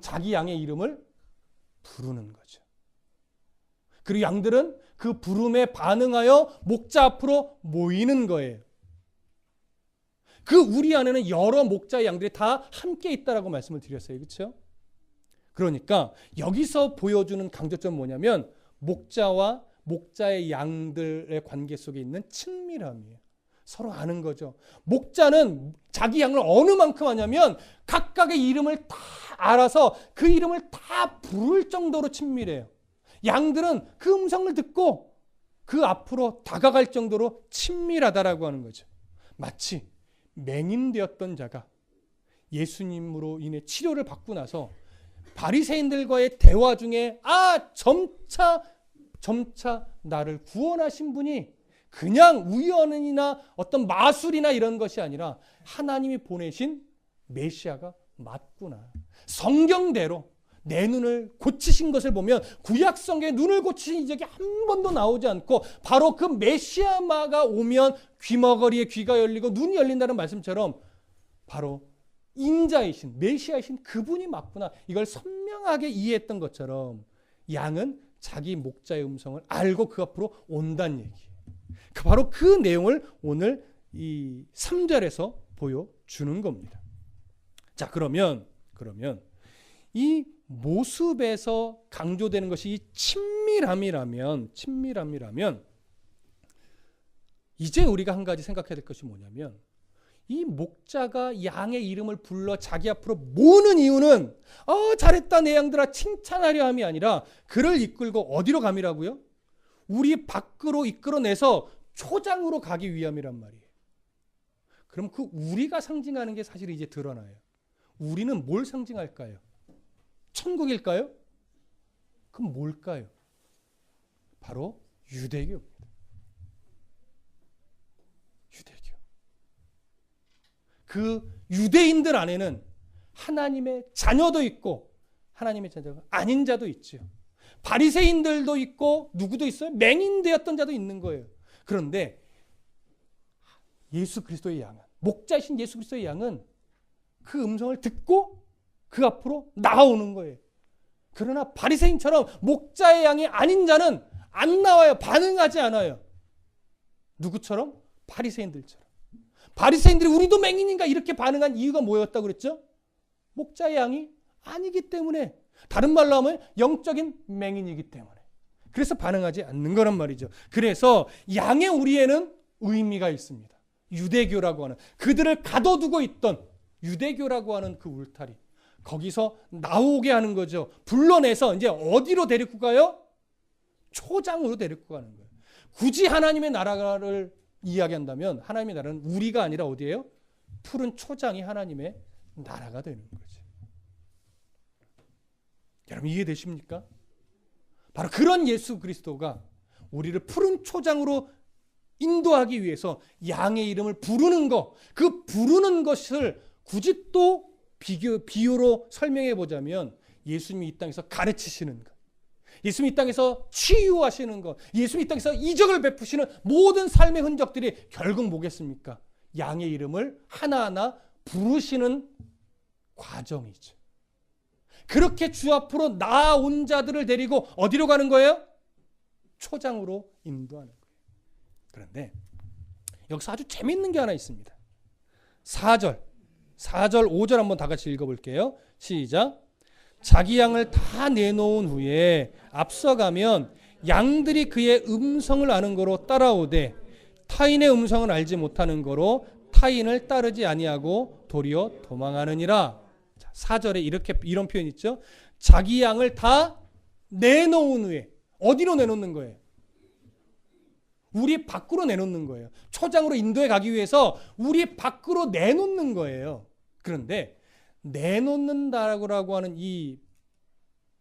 자기 양의 이름을 부르는 거죠. 그리고 양들은 그 부름에 반응하여 목자 앞으로 모이는 거예요. 그 우리 안에는 여러 목자의 양들이 다 함께 있다라고 말씀을 드렸어요. 그렇죠? 그러니까 여기서 보여주는 강조점은 뭐냐면 목자와 목자의 양들의 관계 속에 있는 친밀함이에요. 서로 아는 거죠. 목자는 자기 양을 어느 만큼 하냐면 각각의 이름을 다 알아서 그 이름을 다 부를 정도로 친밀해요. 양들은 그 음성을 듣고 그 앞으로 다가갈 정도로 친밀하다라고 하는 거죠. 마치 맹인되었던 자가 예수님으로 인해 치료를 받고 나서 바리새인들과의 대화 중에 점차 나를 구원하신 분이 그냥 우연이나 어떤 마술이나 이런 것이 아니라 하나님이 보내신 메시아가 맞구나. 성경대로 내 눈을 고치신 것을 보면 구약 성경에 눈을 고치신 이적이 한 번도 나오지 않고 바로 그 메시아마가 오면 귀머거리에 귀가 열리고 눈이 열린다는 말씀처럼 바로 인자이신 메시아이신 그분이 맞구나. 이걸 선명하게 이해했던 것처럼 양은 자기 목자의 음성을 알고 그 앞으로 온다는 얘기예요. 바로 그 내용을 오늘 이 3절에서 보여주는 겁니다. 자, 그러면 이 모습에서 강조되는 것이 이 친밀함이라면 이제 우리가 한 가지 생각해야 될 것이 뭐냐면 이 목자가 양의 이름을 불러 자기 앞으로 모으는 이유는 잘했다 내 양들아 칭찬하려 함이 아니라 그를 이끌고 어디로 감이라고요? 우리 밖으로 이끌어내서 초장으로 가기 위함이란 말이에요. 그럼 그 우리가 상징하는 게 사실 이제 드러나요. 우리는 뭘 상징할까요? 천국일까요? 그럼 뭘까요? 바로 유대교입니다. 유대교. 그 유대인들 안에는 하나님의 자녀도 있고 하나님의 자녀가 아닌 자도 있죠. 바리새인들도 있고 누구도 있어요? 맹인되었던 자도 있는 거예요. 그런데 예수 그리스도의 양은 목자이신 예수 그리스도의 양은 그 음성을 듣고 그 앞으로 나오는 거예요. 그러나 바리새인처럼 목자의 양이 아닌 자는 안 나와요. 반응하지 않아요. 누구처럼? 바리새인들처럼. 바리새인들이 우리도 맹인인가 이렇게 반응한 이유가 뭐였다고 그랬죠? 목자의 양이 아니기 때문에, 다른 말로 하면 영적인 맹인이기 때문에. 그래서 반응하지 않는 거란 말이죠. 그래서 양의 우리에는 의미가 있습니다. 유대교라고 하는, 그들을 가둬두고 있던 유대교라고 하는 그 울타리, 거기서 나오게 하는 거죠. 불러내서 이제 어디로 데리고 가요? 초장으로 데리고 가는 거예요. 굳이 하나님의 나라를 이야기한다면 하나님의 나라는 우리가 아니라 어디예요? 푸른 초장이 하나님의 나라가 되는 거죠. 여러분 이해되십니까? 바로 그런 예수 그리스도가 우리를 푸른 초장으로 인도하기 위해서 양의 이름을 부르는 것, 그 부르는 것을 굳이 또 비유로 설명해 보자면 예수님이 이 땅에서 가르치시는 것, 예수님이 이 땅에서 치유하시는 것, 예수님이 이 땅에서 이적을 베푸시는 모든 삶의 흔적들이 결국 뭐겠습니까? 양의 이름을 하나하나 부르시는 과정이죠. 그렇게 주 앞으로 나아온 자들을 데리고 어디로 가는 거예요? 초장으로 인도하는 거예요. 그런데 여기서 아주 재밌는 게 하나 있습니다. 4절, 5절 한번 다 같이 읽어볼게요. 시작. 자기 양을 다 내놓은 후에 앞서가면 양들이 그의 음성을 아는 거로 따라오되 타인의 음성을 알지 못하는 거로 타인을 따르지 아니하고 도리어 도망하느니라. 4절에 이런 표현 있죠. 자기 양을 다 내놓은 후에. 어디로 내놓는 거예요? 우리 밖으로 내놓는 거예요. 초장으로 인도해 가기 위해서 우리 밖으로 내놓는 거예요. 그런데 내놓는다라고 하는 이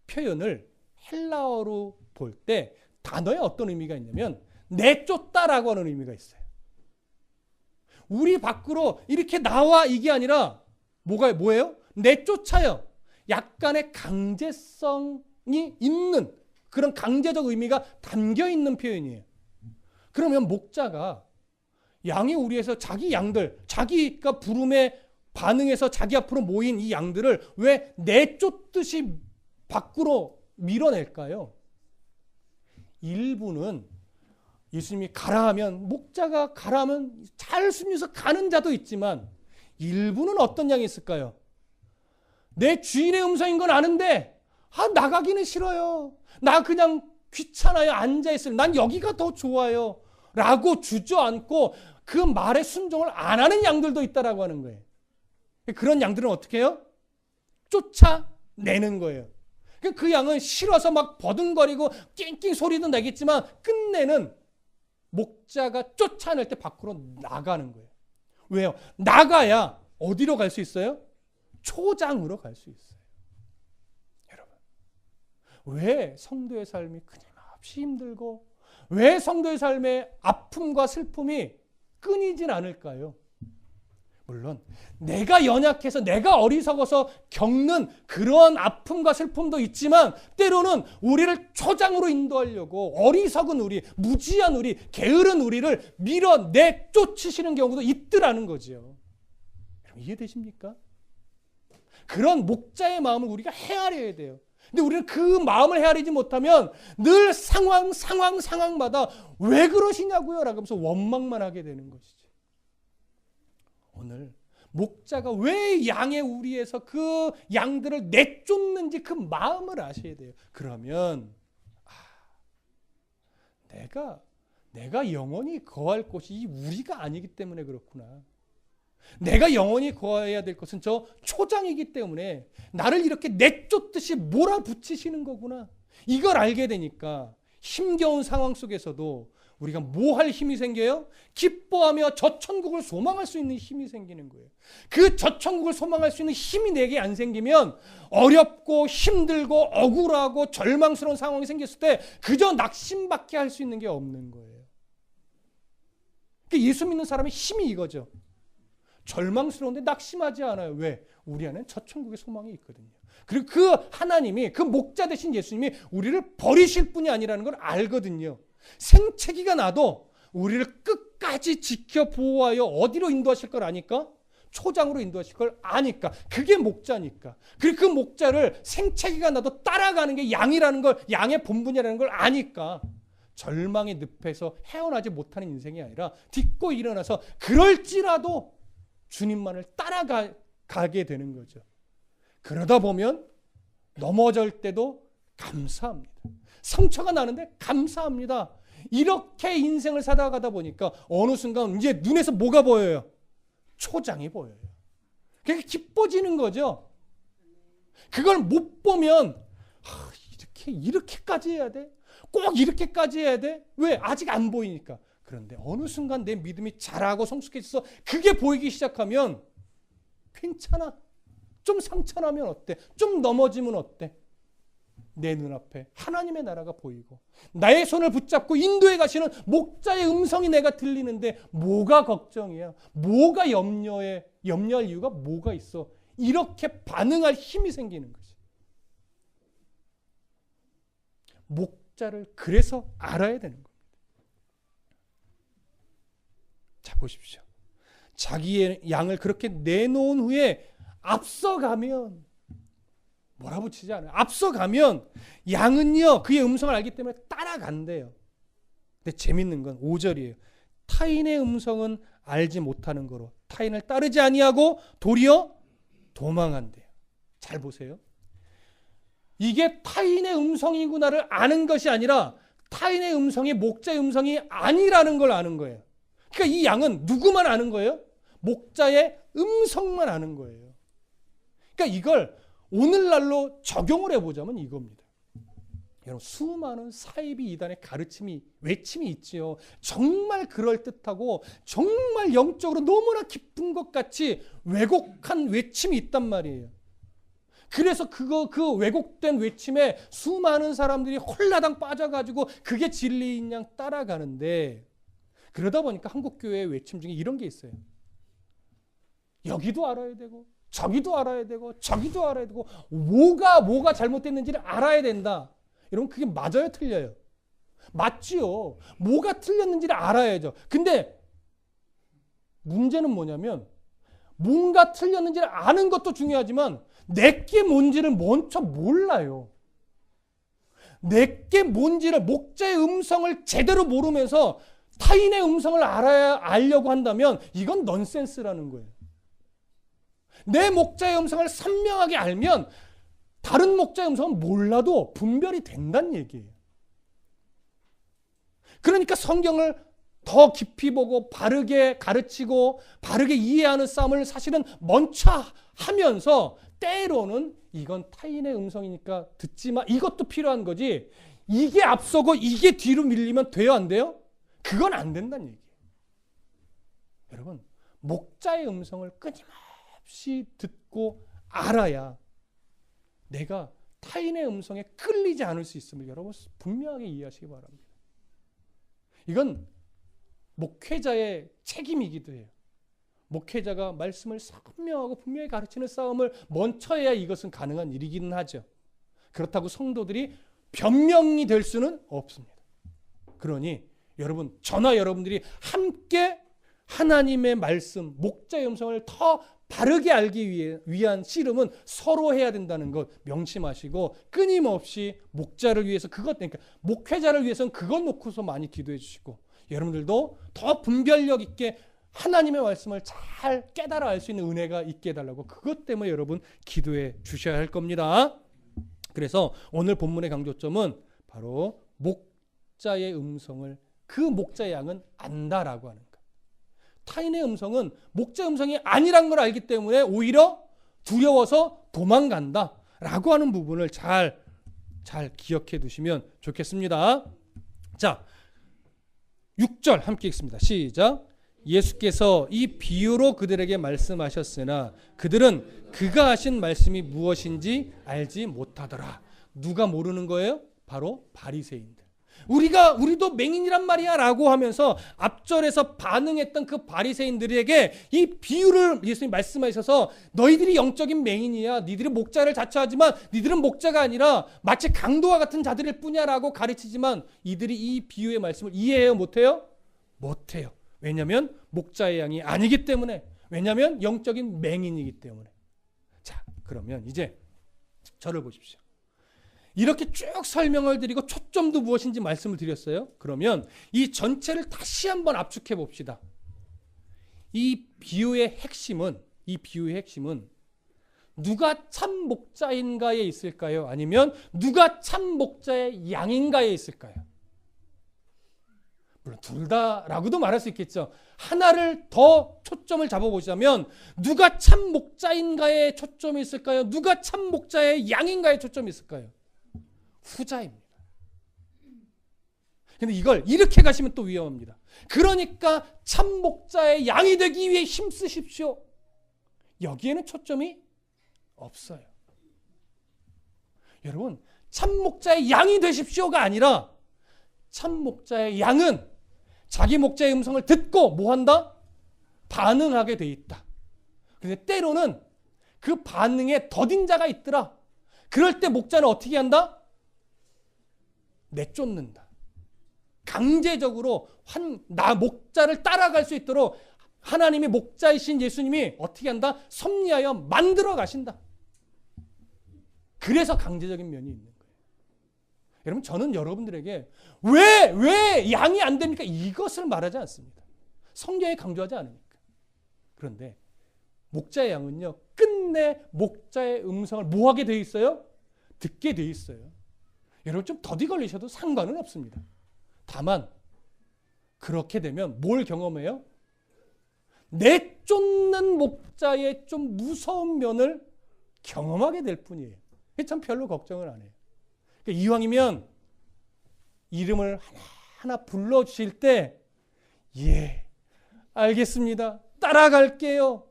표현을 헬라어로 볼 때 단어에 어떤 의미가 있냐면 내쫓다라고 하는 의미가 있어요. 우리 밖으로 이렇게 나와 이게 아니라 뭐예요? 내쫓아요. 약간의 강제성이 있는 그런 강제적 의미가 담겨 있는 표현이에요. 그러면 목자가 양의 우리에서 자기 양들, 자기가 부름에 반응해서 자기 앞으로 모인 이 양들을 왜 내쫓듯이 밖으로 밀어낼까요? 일부는 예수님이 가라 하면, 목자가 가라 하면 잘 순종해서 가는 자도 있지만 일부는 어떤 양이 있을까요? 내 주인의 음성인 건 아는데 나가기는 싫어요. 나 그냥 귀찮아요. 앉아있을. 난 여기가 더 좋아요. 라고 주저앉고 그 말에 순종을 안 하는 양들도 있다라고 하는 거예요. 그런 양들은 어떻게 해요? 쫓아내는 거예요. 그 양은 싫어서 막 버둥거리고 낑낑 소리도 내겠지만 끝내는 목자가 쫓아낼 때 밖으로 나가는 거예요. 왜요? 나가야 어디로 갈 수 있어요? 초장으로 갈 수 있어요. 여러분, 왜 성도의 삶이 끊임없이 힘들고 왜 성도의 삶의 아픔과 슬픔이 끊이진 않을까요? 물론 내가 연약해서 내가 어리석어서 겪는 그런 아픔과 슬픔도 있지만 때로는 우리를 초장으로 인도하려고 어리석은 우리, 무지한 우리, 게으른 우리를 밀어내 쫓으시는 경우도 있더라는 거죠. 여러분 이해되십니까? 그런 목자의 마음을 우리가 헤아려야 돼요. 근데 우리는 그 마음을 헤아리지 못하면 늘 상황마다 왜 그러시냐고요? 라고 하면서 원망만 하게 되는 것이죠. 오늘 목자가 왜 양의 우리에서 그 양들을 내쫓는지 그 마음을 아셔야 돼요. 그러면 내가 영원히 거할 곳이 이 우리가 아니기 때문에 그렇구나. 내가 영원히 거해야 될 것은 저 초장이기 때문에 나를 이렇게 내쫓듯이 몰아붙이시는 거구나. 이걸 알게 되니까 힘겨운 상황 속에서도 우리가 뭐 할 힘이 생겨요? 기뻐하며 저 천국을 소망할 수 있는 힘이 생기는 거예요. 그 저 천국을 소망할 수 있는 힘이 내게 안 생기면 어렵고 힘들고 억울하고 절망스러운 상황이 생겼을 때 그저 낙심밖에 할 수 있는 게 없는 거예요. 그러니까 예수 믿는 사람의 힘이 이거죠. 절망스러운데 낙심하지 않아요. 왜? 우리 안에는 저 천국의 소망이 있거든요. 그리고 그 하나님이, 그 목자 되신 예수님이 우리를 버리실 분이 아니라는 걸 알거든요. 생채기가 나도 우리를 끝까지 지켜 보호하여 어디로 인도하실 걸 아니까? 초장으로 인도하실 걸 아니까. 그게 목자니까. 그리고 그 목자를 생채기가 나도 따라가는 게 양이라는 걸, 양의 본분이라는 걸 아니까 절망의 늪에서 헤어나지 못하는 인생이 아니라 딛고 일어나서 그럴지라도 주님만을 따라가게 되는 거죠. 그러다 보면 넘어질 때도 감사합니다. 상처가 나는데 감사합니다. 이렇게 인생을 살아가다 보니까 어느 순간 이제 눈에서 뭐가 보여요? 초장이 보여요. 그게 기뻐지는 거죠. 그걸 못 보면 이렇게까지 해야 돼? 꼭 이렇게까지 해야 돼? 왜? 아직 안 보이니까. 그런데 어느 순간 내 믿음이 자라고 성숙해져서 그게 보이기 시작하면 괜찮아. 좀 상처나면 어때? 좀 넘어지면 어때? 내 눈앞에 하나님의 나라가 보이고 나의 손을 붙잡고 인도해 가시는 목자의 음성이 내가 들리는데 뭐가 걱정이야? 뭐가 염려할 이유가 뭐가 있어? 이렇게 반응할 힘이 생기는 거지. 목자를 그래서 알아야 되는 겁니다. 자, 보십시오. 자기의 양을 그렇게 내놓은 후에 앞서가면 몰아붙이지 않아요. 앞서가면 양은요 그의 음성을 알기 때문에 따라간대요. 근데 재밌는 건 5절이에요. 타인의 음성은 알지 못하는 거로 타인을 따르지 아니하고 도리어 도망한대요. 잘 보세요. 이게 타인의 음성이구나를 아는 것이 아니라 타인의 음성이 목자의 음성이 아니라는 걸 아는 거예요. 그러니까 이 양은 누구만 아는 거예요? 목자의 음성만 아는 거예요. 그러니까 이걸 오늘날로 적용을 해보자면 이겁니다. 여러분 수많은 사이비 이단의 가르침이 외침이 있지요. 정말 그럴듯하고 정말 영적으로 너무나 깊은 것 같이 왜곡한 외침이 있단 말이에요. 그래서 그 왜곡된 외침에 수많은 사람들이 홀라당 빠져가지고 그게 진리인 양 따라가는데 그러다 보니까 한국교회의 외침 중에 이런 게 있어요. 여기도 알아야 되고 저기도 알아야 되고 저기도 알아야 되고 뭐가 잘못됐는지를 알아야 된다. 여러분 그게 맞아요? 틀려요? 맞지요. 뭐가 틀렸는지를 알아야죠. 근데 문제는 뭐냐면 뭔가 틀렸는지를 아는 것도 중요하지만 내게 뭔지를 먼저 몰라요. 내게 뭔지를 목자의 음성을 제대로 모르면서 타인의 음성을 알려고 한다면 이건 넌센스라는 거예요. 내 목자의 음성을 선명하게 알면 다른 목자의 음성은 몰라도 분별이 된다는 얘기예요. 그러니까 성경을 더 깊이 보고 바르게 가르치고 바르게 이해하는 싸움을 사실은 먼저 하면서 때로는 이건 타인의 음성이니까 듣지 마. 이것도 필요한 거지. 이게 앞서고 이게 뒤로 밀리면 돼요? 안 돼요? 그건 안 된다는 얘기예요. 여러분, 목자의 음성을 끊임없이 듣고 알아야 내가 타인의 음성에 끌리지 않을 수 있음을 여러분 분명하게 이해하시기 바랍니다. 이건 목회자의 책임이기도 해요. 목회자가 말씀을 선명하고 분명히 가르치는 싸움을 먼저 해야 이것은 가능한 일이기는 하죠. 그렇다고 성도들이 변명이 될 수는 없습니다. 그러니 여러분, 저나 여러분들이 함께 하나님의 말씀, 목자의 음성을 더 바르게 알기 위한 씨름은 서로 해야 된다는 것 명심하시고 끊임없이 목자를 위해서 그러니까 목회자를 위해서는 그것 놓고서 많이 기도해 주시고 여러분들도 더 분별력 있게 하나님의 말씀을 잘 깨달아 알 수 있는 은혜가 있게 해달라고 그것 때문에 여러분 기도해 주셔야 할 겁니다. 그래서 오늘 본문의 강조점은 바로 목자의 음성을 그 목자의 양은 안다라고 하는 것. 타인의 음성은 목자 음성이 아니란 걸 알기 때문에 오히려 두려워서 도망간다라고 하는 부분을 잘 기억해 두시면 좋겠습니다. 자, 6절 함께 읽습니다. 시작. 예수께서 이 비유로 그들에게 말씀하셨으나 그들은 그가 하신 말씀이 무엇인지 알지 못하더라. 누가 모르는 거예요? 바로 바리새인들. 우리도 맹인이란 말이야 라고 하면서 앞절에서 반응했던 그 바리새인들에게 이 비유를 예수님이 말씀하셔서 너희들이 영적인 맹인이야. 니들이 목자를 자처하지만 니들은 목자가 아니라 마치 강도와 같은 자들일 뿐이야 라고 가르치지만 이들이 이 비유의 말씀을 이해해요? 못해요? 못해요. 왜냐하면 목자의 양이 아니기 때문에, 왜냐하면 영적인 맹인이기 때문에. 자, 그러면 이제 저를 보십시오. 이렇게 쭉 설명을 드리고 초점도 무엇인지 말씀을 드렸어요. 그러면 이 전체를 다시 한번 압축해 봅시다. 이 비유의 핵심은 누가 참 목자인가에 있을까요? 아니면 누가 참 목자의 양인가에 있을까요? 물론 둘 다라고도 말할 수 있겠죠. 하나를 더 초점을 잡아보자면 누가 참 목자인가에 초점이 있을까요? 누가 참 목자의 양인가에 초점이 있을까요? 후자입니다. 근데 이걸 이렇게 가시면 또 위험합니다. 그러니까 참 목자의 양이 되기 위해 힘쓰십시오. 여기에는 초점이 없어요. 여러분, 참 목자의 양이 되십시오가 아니라 참 목자의 양은 자기 목자의 음성을 듣고 뭐 한다? 반응하게 돼 있다. 근데 때로는 그 반응에 더딘 자가 있더라. 그럴 때 목자는 어떻게 한다? 내쫓는다. 강제적으로 목자를 따라갈 수 있도록 하나님이 목자이신 예수님이 어떻게 한다? 섭리하여 만들어 가신다. 그래서 강제적인 면이 있는 거예요. 여러분, 저는 여러분들에게 왜 양이 안 됩니까? 이것을 말하지 않습니다. 성경에 강조하지 않으니까. 그런데 목자의 양은요, 끝내 목자의 음성을 뭐 하게 돼 있어요? 듣게 돼 있어요. 여러분, 좀 더디 걸리셔도 상관은 없습니다. 다만 그렇게 되면 뭘 경험해요? 내쫓는 목자의 좀 무서운 면을 경험하게 될 뿐이에요. 참 별로 걱정을 안 해요. 그러니까 이왕이면 이름을 하나하나 불러주실 때 예, 알겠습니다. 따라갈게요.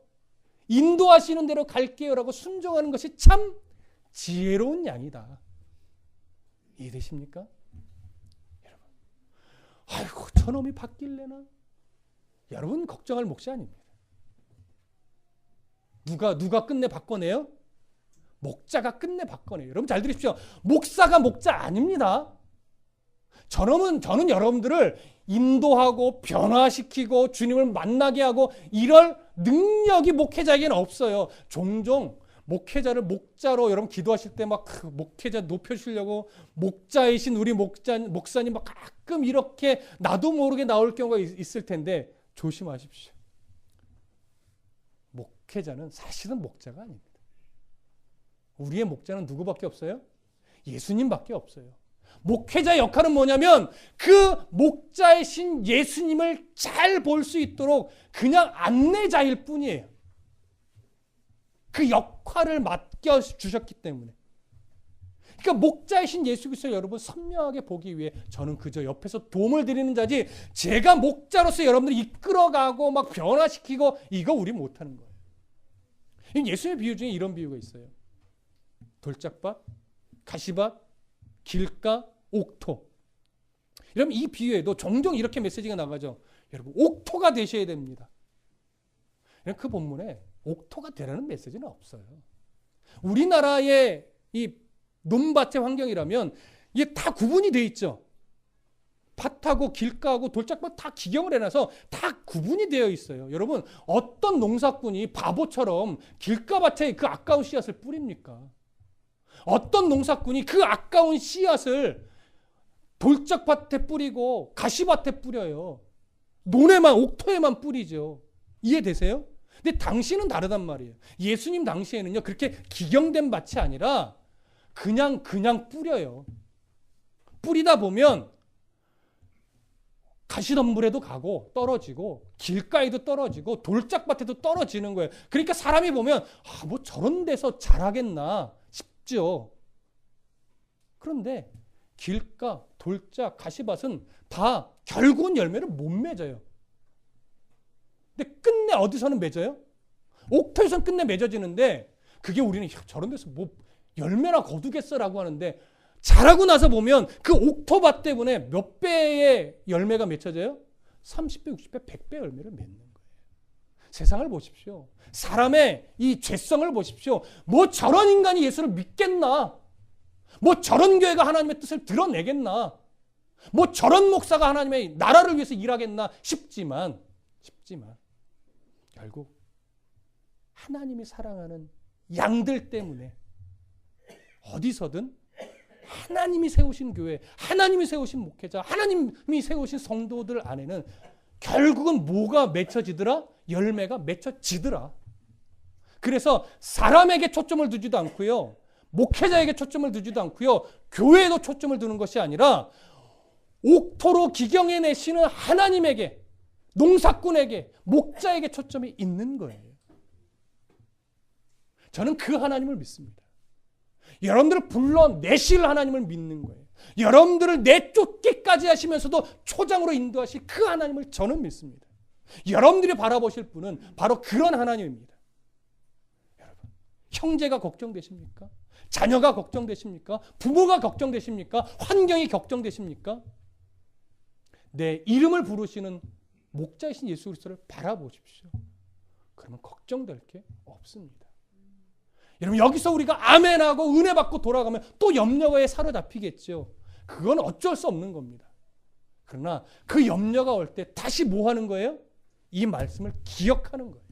인도하시는 대로 갈게요 라고 순종하는 것이 참 지혜로운 양이다. 이해되십니까? 여러분, 아이고 저놈이 바뀔래나? 여러분 걱정할 몫이 아닙니다. 누가 끝내 바꿔내요? 목자가 끝내 바꿔내요. 여러분 잘 들으십시오. 목사가 목자 아닙니다. 저는 여러분들을 인도하고 변화시키고 주님을 만나게 하고 이럴 능력이 목회자에게는 없어요. 종종 목회자를 목자로 여러분 기도하실 때 막 목회자 높여주시려고 목자이신 우리 목사님 막 가끔 이렇게 나도 모르게 나올 경우가 있을 텐데 조심하십시오. 목회자는 사실은 목자가 아닙니다. 우리의 목자는 누구밖에 없어요? 예수님밖에 없어요. 목회자의 역할은 뭐냐면 그 목자이신 예수님을 잘 볼 수 있도록 그냥 안내자일 뿐이에요. 그 역할을 맡겨주셨기 때문에. 그 목자이신 예수 그리스도를 여러분 선명하게 보기 위해 저는 그저 옆에서 도움을 드리는 자지, 제가 목자로서 여러분들을 이끌어가고 막 변화시키고 이거 우리 못하는 거예요. 예수님의 비유 중에 이런 비유가 있어요. 돌짝밭, 가시밭, 길가, 옥토. 여러분 이 비유에도 종종 이렇게 메시지가 나가죠. 여러분 옥토가 되셔야 됩니다. 그 본문에 옥토가 되라는 메시지는 없어요. 우리나라의 이 논밭의 환경이라면 이게 다 구분이 돼 있죠. 밭하고 길가하고 돌짝밭 다 기경을 해놔서 다 구분이 되어 있어요. 여러분 어떤 농사꾼이 바보처럼 길가밭에 그 아까운 씨앗을 뿌립니까? 어떤 농사꾼이 그 아까운 씨앗을 돌짝밭에 뿌리고 가시밭에 뿌려요. 논에만, 옥토에만 뿌리죠. 이해되세요? 근데 당시는 다르단 말이에요. 예수님 당시에는요, 그렇게 기경된 밭이 아니라 그냥 뿌려요. 뿌리다 보면 가시덤불에도 가고 떨어지고 길가에도 떨어지고 돌짝밭에도 떨어지는 거예요. 그러니까 사람이 보면 뭐 저런 데서 자라겠나 싶죠. 그런데 길가, 돌짝, 가시밭은 다 결국은 열매를 못 맺어요. 근데 끝내 어디서는 맺어요? 옥토에서는 끝내 맺어지는데 그게 우리는 저런 데서 뭐 열매나 거두겠어라고 하는데, 자라고 나서 보면 그 옥토밭 때문에 몇 배의 열매가 맺혀져요? 30배, 60배, 100배 열매를 맺는 거예요. 세상을 보십시오. 사람의 이 죄성을 보십시오. 뭐 저런 인간이 예수를 믿겠나? 뭐 저런 교회가 하나님의 뜻을 드러내겠나? 뭐 저런 목사가 하나님의 나라를 위해서 일하겠나 싶지만 결국 하나님이 사랑하는 양들 때문에 어디서든 하나님이 세우신 교회, 하나님이 세우신 목회자, 하나님이 세우신 성도들 안에는 결국은 뭐가 맺혀지더라? 열매가 맺혀지더라. 그래서 사람에게 초점을 두지도 않고요, 목회자에게 초점을 두지도 않고요, 교회에도 초점을 두는 것이 아니라 옥토로 기경해내시는 하나님에게, 농사꾼에게, 목자에게 초점이 있는 거예요. 저는 그 하나님을 믿습니다. 여러분들을 불러내실 하나님을 믿는 거예요. 여러분들을 내쫓기까지 하시면서도 초장으로 인도하실 그 하나님을 저는 믿습니다. 여러분들이 바라보실 분은 바로 그런 하나님입니다. 여러분, 형제가 걱정되십니까? 자녀가 걱정되십니까? 부모가 걱정되십니까? 환경이 걱정되십니까? 내 이름을 부르시는 목자이신 예수 그리스도를 바라보십시오. 그러면 걱정될 게 없습니다. 여러분 여기서 우리가 아멘하고 은혜 받고 돌아가면 또 염려에 사로잡히겠죠. 그건 어쩔 수 없는 겁니다. 그러나 그 염려가 올 때 다시 뭐 하는 거예요? 이 말씀을 기억하는 거예요.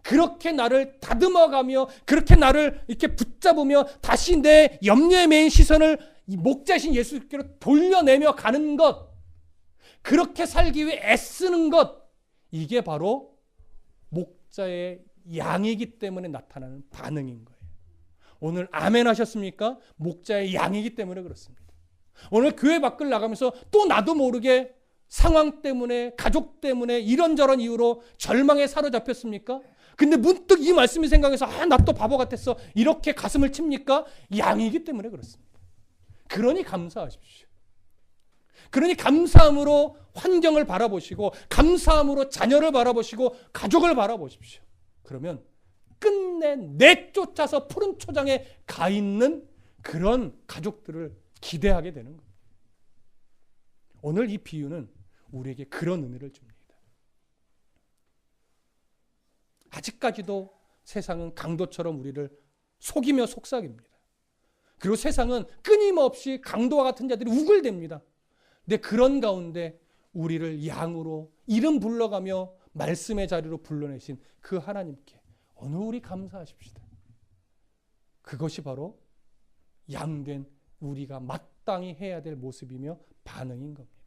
그렇게 나를 다듬어가며 그렇게 나를 이렇게 붙잡으며 다시 내 염려에 매인 시선을 이 목자신 예수께로 돌려내며 가는 것, 그렇게 살기 위해 애쓰는 것, 이게 바로 목자의 양이기 때문에 나타나는 반응인 거예요. 오늘 아멘 하셨습니까? 목자의 양이기 때문에 그렇습니다. 오늘 교회 밖을 나가면서 또 나도 모르게 상황 때문에, 가족 때문에, 이런저런 이유로 절망에 사로잡혔습니까? 근데 문득 이 말씀이 생각해서 나 또 바보 같았어, 이렇게 가슴을 칩니까? 양이기 때문에 그렇습니다. 그러니 감사하십시오. 그러니 감사함으로 환경을 바라보시고, 감사함으로 자녀를 바라보시고, 가족을 바라보십시오. 그러면 끝내 내쫓아서 푸른 초장에 가 있는 그런 가족들을 기대하게 되는 겁니다. 오늘 이 비유는 우리에게 그런 의미를 줍니다. 아직까지도 세상은 강도처럼 우리를 속이며 속삭입니다. 그리고 세상은 끊임없이 강도와 같은 자들이 우글댑니다. 근데 그런 가운데 우리를 양으로 이름 불러가며 말씀의 자리로 불러내신 그 하나님께 오늘 우리 감사하십시다. 그것이 바로 양된 우리가 마땅히 해야 될 모습이며 반응인 겁니다.